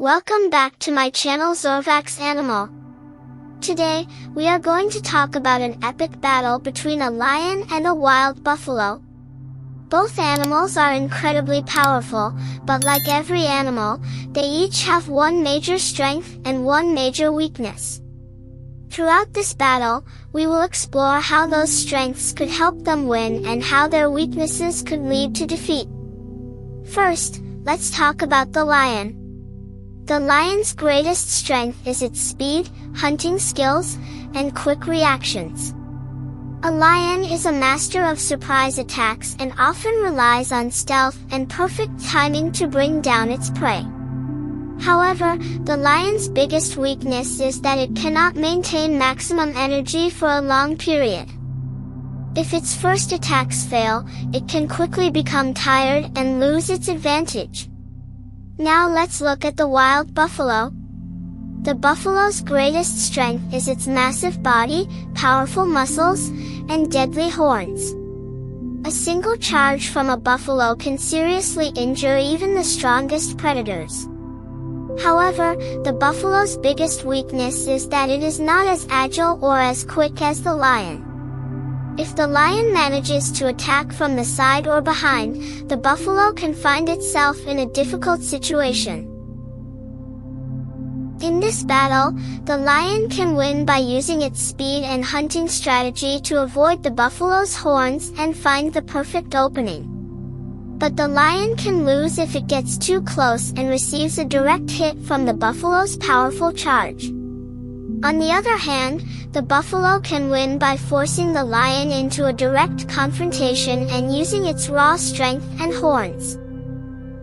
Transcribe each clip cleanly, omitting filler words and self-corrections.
Welcome back to my channel Zorvax Animal. Today, we are going to talk about an epic battle between a lion and a wild buffalo. Both animals are incredibly powerful, but like every animal, they each have one major strength and one major weakness. Throughout this battle, we will explore how those strengths could help them win and how their weaknesses could lead to defeat. First, let's talk about the lion. The lion's greatest strength is its speed, hunting skills, and quick reactions. A lion is a master of surprise attacks and often relies on stealth and perfect timing to bring down its prey. However, the lion's biggest weakness is that it cannot maintain maximum energy for a long period. If its first attacks fail, it can quickly become tired and lose its advantage. Now let's look at the wild buffalo. The buffalo's greatest strength is its massive body, powerful muscles, and deadly horns. A single charge from a buffalo can seriously injure even the strongest predators. However, the buffalo's biggest weakness is that it is not as agile or as quick as the lion. If the lion manages to attack from the side or behind, the buffalo can find itself in a difficult situation. In this battle, the lion can win by using its speed and hunting strategy to avoid the buffalo's horns and find the perfect opening. But the lion can lose if it gets too close and receives a direct hit from the buffalo's powerful charge. On the other hand, the buffalo can win by forcing the lion into a direct confrontation and using its raw strength and horns.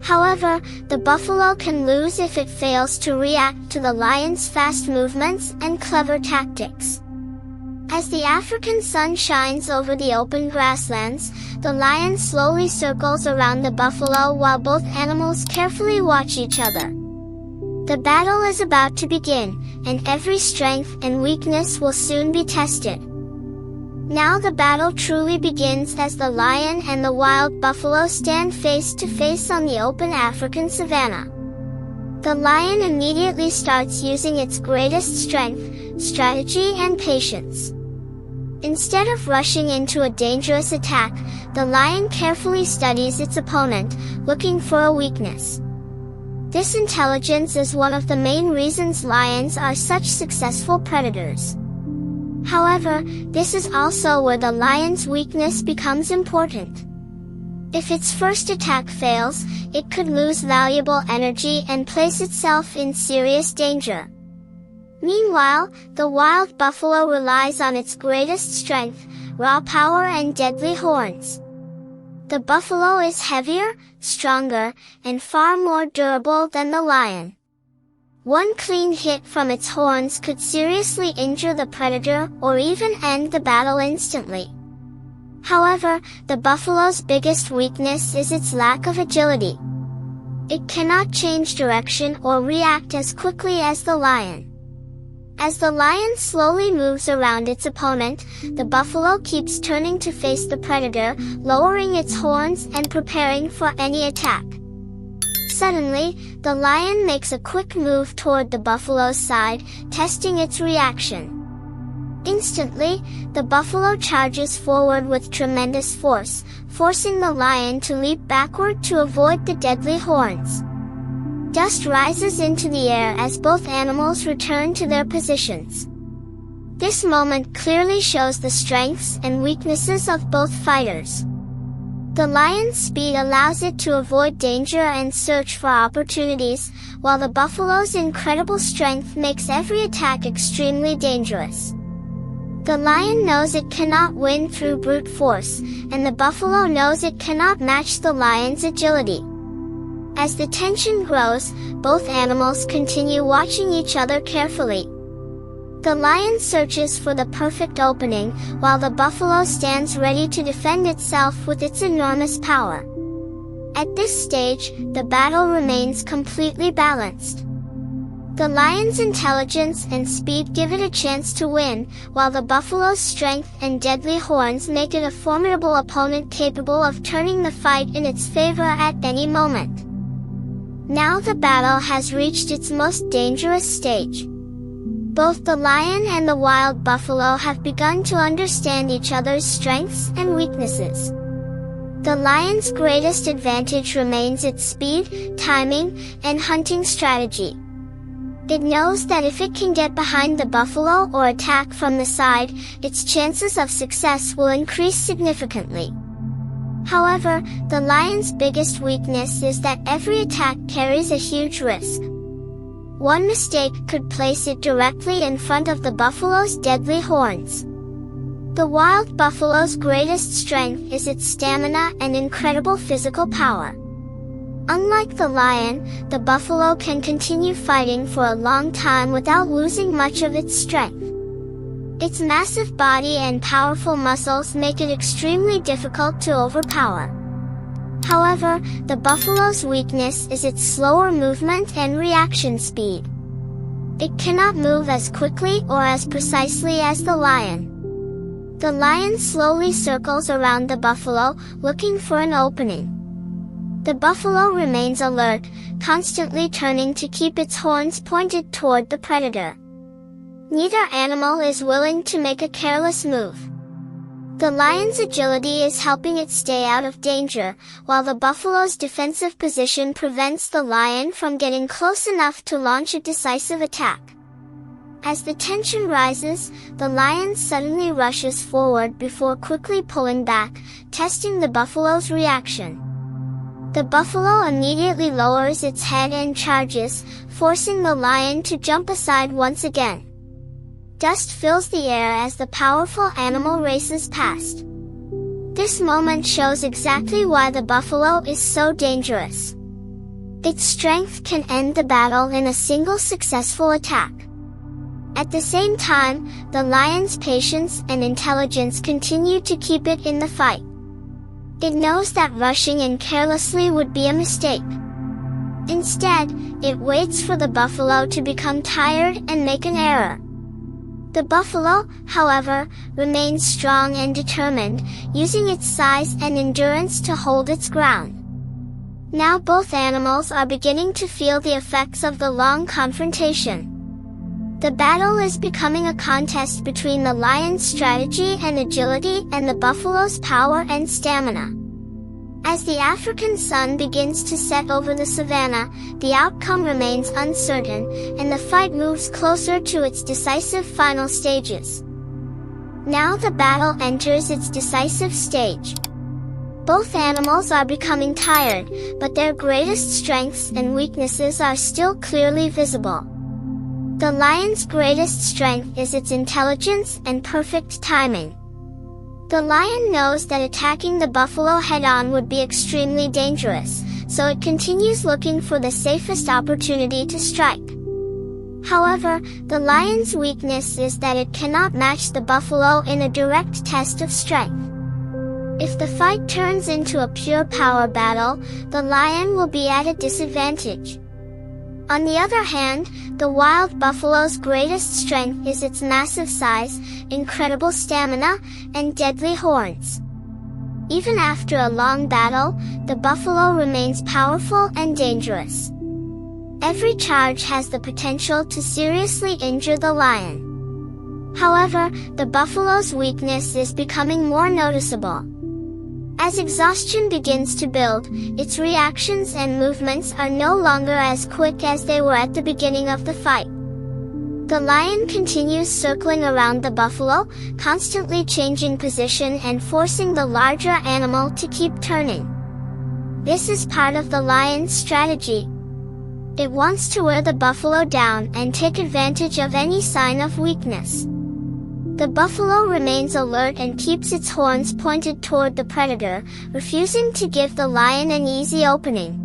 However, the buffalo can lose if it fails to react to the lion's fast movements and clever tactics. As the African sun shines over the open grasslands, the lion slowly circles around the buffalo while both animals carefully watch each other. The battle is about to begin, and every strength and weakness will soon be tested. Now the battle truly begins as the lion and the wild buffalo stand face to face on the open African savanna. The lion immediately starts using its greatest strength, strategy, and patience. Instead of rushing into a dangerous attack, the lion carefully studies its opponent, looking for a weakness. This intelligence is one of the main reasons lions are such successful predators. However, this is also where the lion's weakness becomes important. If its first attack fails, it could lose valuable energy and place itself in serious danger. Meanwhile, the wild buffalo relies on its greatest strength, raw power, and deadly horns. The buffalo is heavier, stronger, and far more durable than the lion. One clean hit from its horns could seriously injure the predator or even end the battle instantly. However, the buffalo's biggest weakness is its lack of agility. It cannot change direction or react as quickly as the lion. As the lion slowly moves around its opponent, the buffalo keeps turning to face the predator, lowering its horns and preparing for any attack. Suddenly, the lion makes a quick move toward the buffalo's side, testing its reaction. Instantly, the buffalo charges forward with tremendous force, forcing the lion to leap backward to avoid the deadly horns. Dust rises into the air as both animals return to their positions. This moment clearly shows the strengths and weaknesses of both fighters. The lion's speed allows it to avoid danger and search for opportunities, while the buffalo's incredible strength makes every attack extremely dangerous. The lion knows it cannot win through brute force, and the buffalo knows it cannot match the lion's agility. As the tension grows, both animals continue watching each other carefully. The lion searches for the perfect opening, while the buffalo stands ready to defend itself with its enormous power. At this stage, the battle remains completely balanced. The lion's intelligence and speed give it a chance to win, while the buffalo's strength and deadly horns make it a formidable opponent capable of turning the fight in its favor at any moment. Now the battle has reached its most dangerous stage. Both the lion and the wild buffalo have begun to understand each other's strengths and weaknesses. The lion's greatest advantage remains its speed, timing, and hunting strategy. It knows that if it can get behind the buffalo or attack from the side, its chances of success will increase significantly. However, the lion's biggest weakness is that every attack carries a huge risk. One mistake could place it directly in front of the buffalo's deadly horns. The wild buffalo's greatest strength is its stamina and incredible physical power. Unlike the lion, the buffalo can continue fighting for a long time without losing much of its strength. Its massive body and powerful muscles make it extremely difficult to overpower. However, the buffalo's weakness is its slower movement and reaction speed. It cannot move as quickly or as precisely as the lion. The lion slowly circles around the buffalo, looking for an opening. The buffalo remains alert, constantly turning to keep its horns pointed toward the predator. Neither animal is willing to make a careless move. The lion's agility is helping it stay out of danger, while the buffalo's defensive position prevents the lion from getting close enough to launch a decisive attack. As the tension rises, the lion suddenly rushes forward before quickly pulling back, testing the buffalo's reaction. The buffalo immediately lowers its head and charges, forcing the lion to jump aside once again. Dust fills the air as the powerful animal races past. This moment shows exactly why the buffalo is so dangerous. Its strength can end the battle in a single successful attack. At the same time, the lion's patience and intelligence continue to keep it in the fight. It knows that rushing in carelessly would be a mistake. Instead, it waits for the buffalo to become tired and make an error. The buffalo, however, remains strong and determined, using its size and endurance to hold its ground. Now both animals are beginning to feel the effects of the long confrontation. The battle is becoming a contest between the lion's strategy and agility and the buffalo's power and stamina. As the African sun begins to set over the savanna, the outcome remains uncertain, and the fight moves closer to its decisive final stages. Now the battle enters its decisive stage. Both animals are becoming tired, but their greatest strengths and weaknesses are still clearly visible. The lion's greatest strength is its intelligence and perfect timing. The lion knows that attacking the buffalo head-on would be extremely dangerous, so it continues looking for the safest opportunity to strike. However, the lion's weakness is that it cannot match the buffalo in a direct test of strength. If the fight turns into a pure power battle, the lion will be at a disadvantage. On the other hand, the wild buffalo's greatest strength is its massive size, incredible stamina, and deadly horns. Even after a long battle, the buffalo remains powerful and dangerous. Every charge has the potential to seriously injure the lion. However, the buffalo's weakness is becoming more noticeable. As exhaustion begins to build, its reactions and movements are no longer as quick as they were at the beginning of the fight. The lion continues circling around the buffalo, constantly changing position and forcing the larger animal to keep turning. This is part of the lion's strategy. It wants to wear the buffalo down and take advantage of any sign of weakness. The buffalo remains alert and keeps its horns pointed toward the predator, refusing to give the lion an easy opening.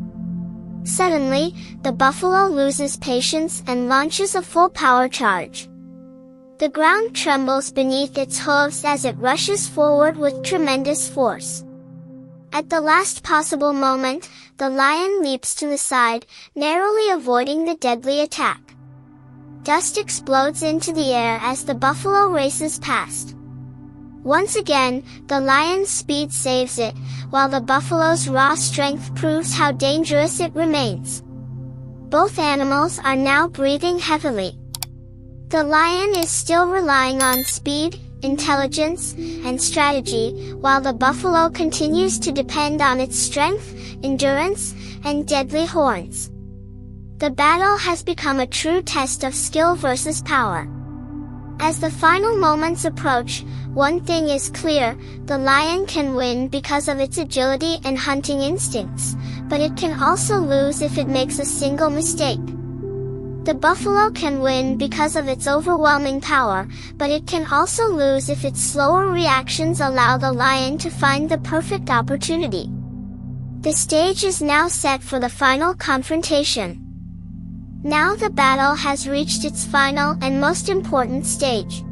Suddenly, the buffalo loses patience and launches a full power charge. The ground trembles beneath its hooves as it rushes forward with tremendous force. At the last possible moment, the lion leaps to the side, narrowly avoiding the deadly attack. Dust explodes into the air as the buffalo races past. Once again, the lion's speed saves it, while the buffalo's raw strength proves how dangerous it remains. both animals are now breathing heavily. The lion is still relying on speed, intelligence, and strategy, while the buffalo continues to depend on its strength, endurance, and deadly horns. The battle has become a true test of skill versus power. As the final moments approach, one thing is clear: the lion can win because of its agility and hunting instincts, but it can also lose if it makes a single mistake. The buffalo can win because of its overwhelming power, but it can also lose if its slower reactions allow the lion to find the perfect opportunity. The stage is now set for the final confrontation. Now the battle has reached its final and most important stage.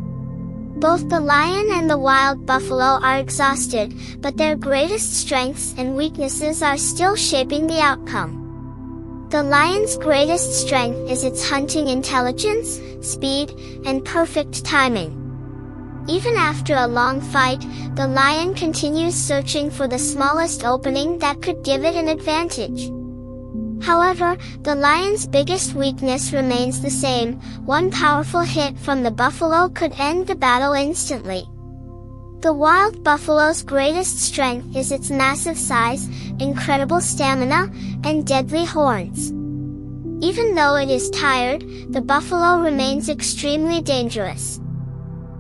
Both the lion and the wild buffalo are exhausted, but their greatest strengths and weaknesses are still shaping the outcome. The lion's greatest strength is its hunting intelligence, speed, and perfect timing. Even after a long fight, the lion continues searching for the smallest opening that could give it an advantage. However, the lion's biggest weakness remains the same: one powerful hit from the buffalo could end the battle instantly. The wild buffalo's greatest strength is its massive size, incredible stamina, and deadly horns. Even though it is tired, the buffalo remains extremely dangerous.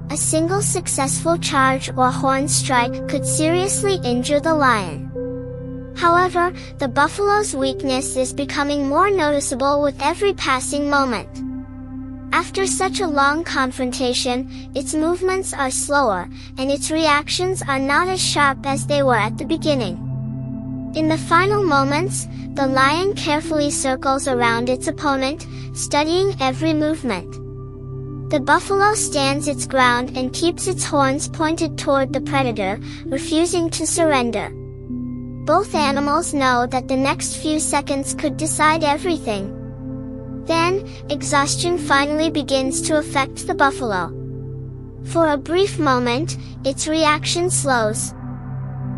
A single successful charge or horn strike could seriously injure the lion. However, the buffalo's weakness is becoming more noticeable with every passing moment. After such a long confrontation, its movements are slower, and its reactions are not as sharp as they were at the beginning. In the final moments, the lion carefully circles around its opponent, studying every movement. The buffalo stands its ground and keeps its horns pointed toward the predator, refusing to surrender. Both animals know that the next few seconds could decide everything. Then, exhaustion finally begins to affect the buffalo. For a brief moment, its reaction slows.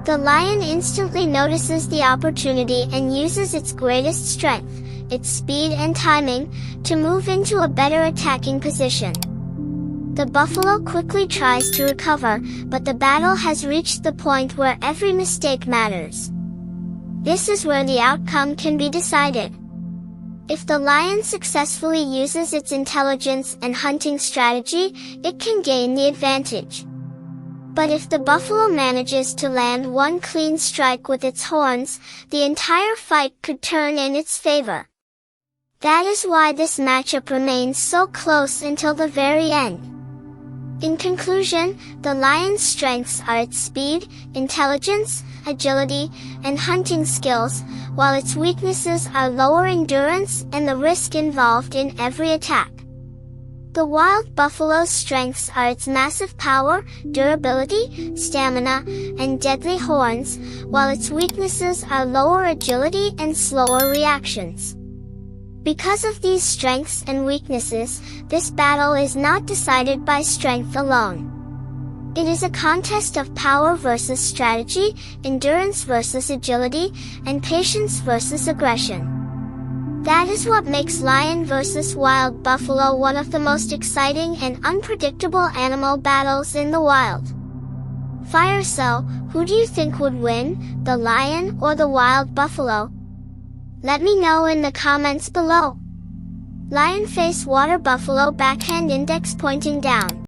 The lion instantly notices the opportunity and uses its greatest strength, its speed and timing, to move into a better attacking position. The buffalo quickly tries to recover, but the battle has reached the point where every mistake matters. This is where the outcome can be decided. If the lion successfully uses its intelligence and hunting strategy, it can gain the advantage. But if the buffalo manages to land one clean strike with its horns, the entire fight could turn in its favor. That is why this matchup remains so close until the very end. In conclusion, the lion's strengths are its speed, intelligence, agility, and hunting skills, while its weaknesses are lower endurance and the risk involved in every attack. The wild buffalo's strengths are its massive power, durability, stamina, and deadly horns, while its weaknesses are lower agility and slower reactions. Because of these strengths and weaknesses, this battle is not decided by strength alone. It is a contest of power versus strategy, endurance versus agility, and patience versus aggression. That is what makes lion versus wild buffalo one of the most exciting and unpredictable animal battles in the wild. Fire Cell, who do you think would win, the lion or the wild buffalo? Let me know in the comments below. Lion face water buffalo backhand index pointing down.